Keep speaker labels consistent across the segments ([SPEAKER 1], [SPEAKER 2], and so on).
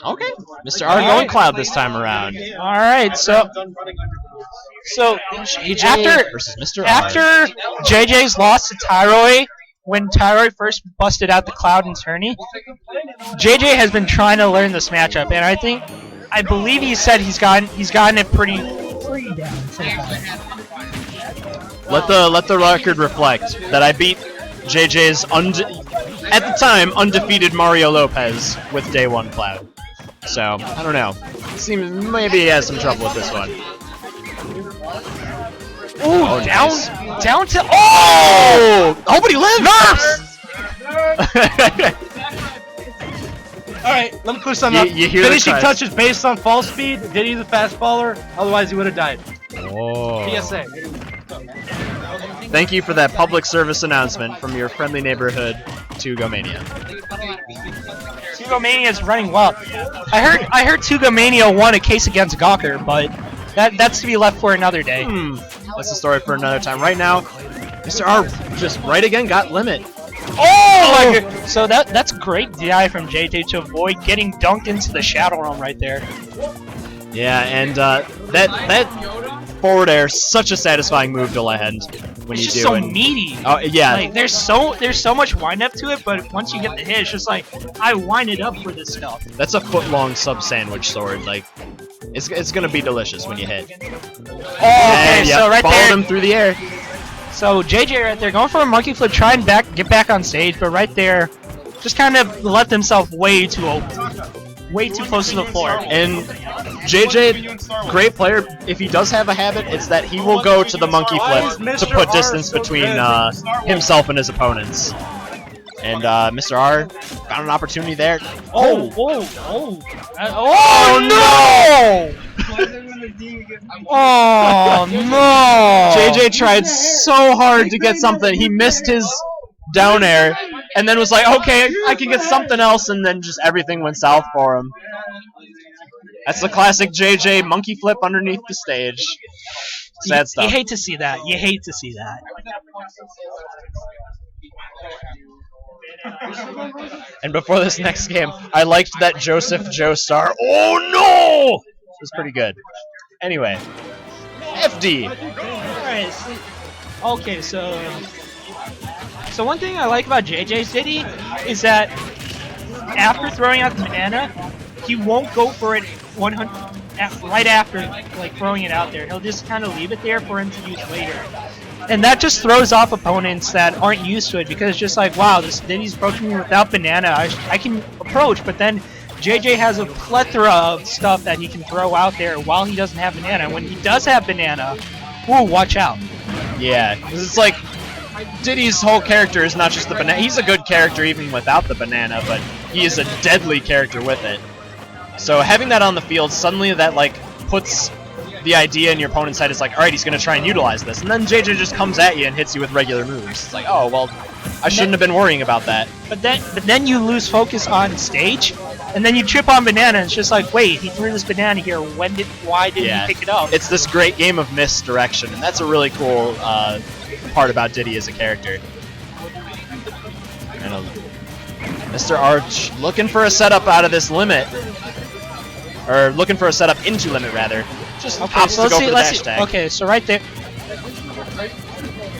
[SPEAKER 1] Okay, Mr. R going Cloud this time around.
[SPEAKER 2] All right, so
[SPEAKER 1] JJ versus Mr.
[SPEAKER 2] after JJ's loss to Tyroi, when Tyroi first busted out the Cloud and tourney, JJ has been trying to learn this matchup, and I believe he said he's gotten it pretty down so far.
[SPEAKER 1] Let the record reflect that I beat JJ's at the time undefeated Mario Lopez with Day 1 Cloud. So I don't know. Seems maybe he has some trouble with this one.
[SPEAKER 2] Ooh,
[SPEAKER 1] Oh,
[SPEAKER 2] down to
[SPEAKER 1] Hope he lives!
[SPEAKER 3] Alright, let me clear something up.
[SPEAKER 1] You hear
[SPEAKER 3] Finishing
[SPEAKER 1] the
[SPEAKER 3] touch is based on fall speed. Diddy the fast baller, otherwise he would have died.
[SPEAKER 1] Oh.
[SPEAKER 3] PSA.
[SPEAKER 1] Thank you for that public service announcement from your friendly neighborhood Tugomania.
[SPEAKER 2] Tugomania is running well. I heard Tugomania won a case against Gawker, but that's to be left for another day.
[SPEAKER 1] That's a story for another time. Right now, Mr. R just right again got limit.
[SPEAKER 2] Oh my god! So that's great DI from JJ to avoid getting dunked into the Shadow Realm right there.
[SPEAKER 1] Yeah, and that forward air is such a satisfying move to land when
[SPEAKER 2] It's
[SPEAKER 1] you
[SPEAKER 2] just
[SPEAKER 1] do.
[SPEAKER 2] so
[SPEAKER 1] And
[SPEAKER 2] meaty.
[SPEAKER 1] oh yeah,
[SPEAKER 2] Like there's so much wind up to it, but once you get the hit, it's just like I wind it up for this stuff.
[SPEAKER 1] that's a foot-long sub sandwich sword. Like it's gonna be delicious when you hit.
[SPEAKER 2] Oh, okay, so right
[SPEAKER 1] followed
[SPEAKER 2] there.
[SPEAKER 1] him through the air.
[SPEAKER 2] So JJ right there going for a monkey flip, try and get back on stage, but right there, just kind of left himself way too close to the floor.
[SPEAKER 1] And JJ, great player. If he does have a habit, it's that he will go to the monkey flip to put distance between himself and his opponents. And Mr. R found an opportunity there.
[SPEAKER 2] Oh no! Oh no!
[SPEAKER 1] JJ tried so hard to get something. He missed his down air, and then was like, okay, I can get something else, and then just everything went south for him. That's the classic JJ monkey flip underneath the stage. Sad stuff.
[SPEAKER 2] You hate to see that. You hate to see that.
[SPEAKER 1] And before this next game, I liked that Joseph Joestar. Oh no! It was pretty good. Anyway, FD.
[SPEAKER 2] Alright, okay, so one thing I like about JJ's Diddy is that after throwing out the banana, he won't go for it 100 right after like throwing it out there. He'll just kind of leave it there for him to use later. And that just throws off opponents that aren't used to it because it's just like, wow, this Diddy's approaching me without banana. I can approach, but then JJ has a plethora of stuff that he can throw out there while he doesn't have banana. When he does have banana, whoa, watch out.
[SPEAKER 1] Yeah, 'cause it's like Diddy's whole character is not just the banana. He's a good character even without the banana, but he is a deadly character with it. So having that on the field, suddenly that like puts the idea in your opponent's head is like, alright, he's going to try and utilize this. And then JJ just comes at you and hits you with regular moves. It's like, oh, well, I shouldn't have been worrying about that.
[SPEAKER 2] But then you lose focus on stage, and then you trip on banana, and it's just like, wait, he threw this banana here. Why didn't he pick it up?
[SPEAKER 1] It's this great game of misdirection, and that's a really cool part about Diddy as a character. And Mr. Arch looking for a setup out of this limit. Or looking for a setup into limit, rather. Just
[SPEAKER 2] okay, so let's see. Okay, so right there.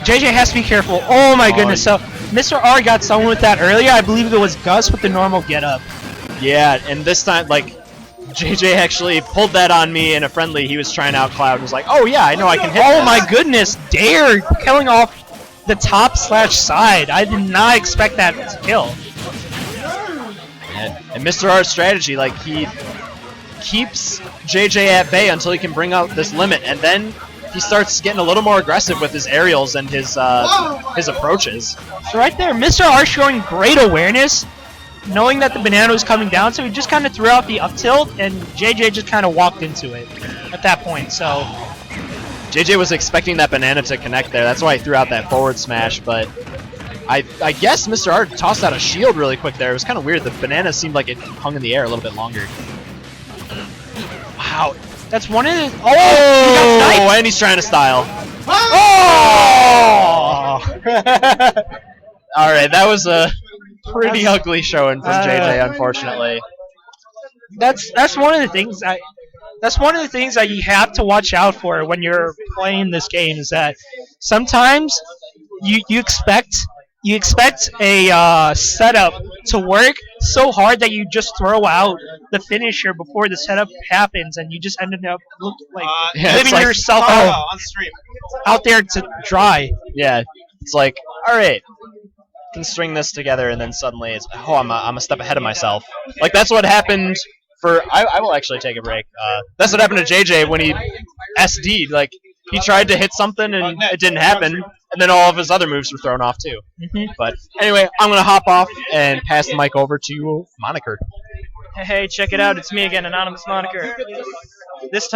[SPEAKER 2] JJ has to be careful. Oh my goodness. So Mr. R got someone with that earlier. I believe it was Gus with the normal getup.
[SPEAKER 1] Yeah, and this time, like, JJ actually pulled that on me in a friendly. He was trying out Cloud and was like, oh yeah, I know I can hit
[SPEAKER 2] Oh my goodness. Dare killing off the top/side. I did not expect that to kill.
[SPEAKER 1] And Mr. R's strategy, like, he keeps JJ at bay until he can bring out this limit, and then he starts getting a little more aggressive with his aerials and his approaches.
[SPEAKER 2] So right there, Mr. R showing great awareness, knowing that the banana was coming down, so he just kind of threw out the up tilt, and JJ just kind of walked into it at that point. So
[SPEAKER 1] JJ was expecting that banana to connect there. That's why he threw out that forward smash, but I guess Mr. R tossed out a shield really quick there. It was kind of weird. The banana seemed like it hung in the air a little bit longer. Wow.
[SPEAKER 2] That's one of the...
[SPEAKER 1] Oh, and he's trying to style. Oh! Alright, that was a Pretty ugly showing from JJ, unfortunately.
[SPEAKER 2] That's one of the things that you have to watch out for when you're playing this game is that sometimes you expect a setup to work so hard that you just throw out the finisher before the setup happens, and you just ended up
[SPEAKER 1] Yeah, it's
[SPEAKER 2] leaving
[SPEAKER 1] like,
[SPEAKER 2] yourself out there to dry.
[SPEAKER 1] Yeah, it's like, all right, can string this together, and then suddenly it's, oh, I'm a step ahead of myself. Like, that's what happened for, I will actually take a break. That's what happened to JJ when he SD'd. Like, he tried to hit something, and it didn't happen, and then all of his other moves were thrown off, too. But anyway, I'm going to hop off and pass the mic over to Moniker.
[SPEAKER 2] Hey, check it out. It's me again, Anonymous Moniker. This time